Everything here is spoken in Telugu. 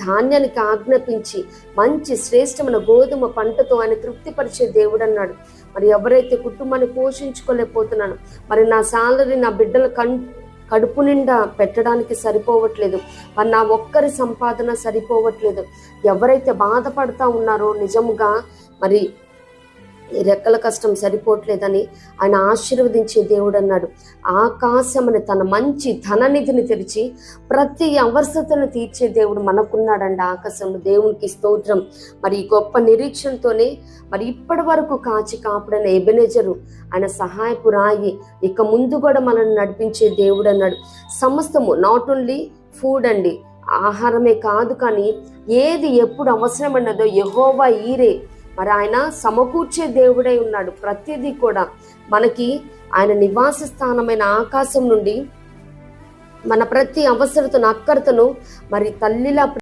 ధాన్యానికి ఆజ్ఞాపించి మంచి శ్రేష్టమైన గోధుమ పంటతో ఆయన తృప్తిపరిచే దేవుడు అన్నాడు. మరి ఎవరైతే కుటుంబాన్ని పోషించుకోలేకపోతున్నాను, మరి నా సాలరీ నా బిడ్డల కడుపు నిండా పెట్టడానికి సరిపోవట్లేదు, మరి నా ఒక్కరి సంపాదన సరిపోవట్లేదు, ఎవరైతే బాధపడతా ఉన్నారో నిజముగా మరి రెక్కల కష్టం సరిపోవట్లేదని ఆయన ఆశీర్వదించే దేవుడు అన్నాడు. ఆకాశమని తన మంచి ధననిధిని తెరిచి ప్రతి అవసరతను తీర్చే దేవుడు మనకున్నాడండి ఆకాశంలో. దేవునికి స్తోత్రం. మరి ఈ గొప్ప నిరీక్షణతోనే మరి ఇప్పటి వరకు కాచి కాపాడైన ఎబెనెజరు ఆయన సహాయపు రాయి ఇక ముందు కూడా మనల్ని నడిపించే దేవుడు అన్నాడు. సమస్తము నాట్ ఓన్లీ ఫుడ్ అండి, ఆహారమే కాదు, కానీ ఏది ఎప్పుడు అవసరమన్నదో యెహోవా ఈరే మరి ఆయన సమకూర్చే దేవుడై ఉన్నాడు. ప్రతిదీ కూడా మనకి ఆయన నివాస స్థానమైన ఆకాశం నుండి మన ప్రతి అవసరతను అక్కరతను మరి తల్లిలా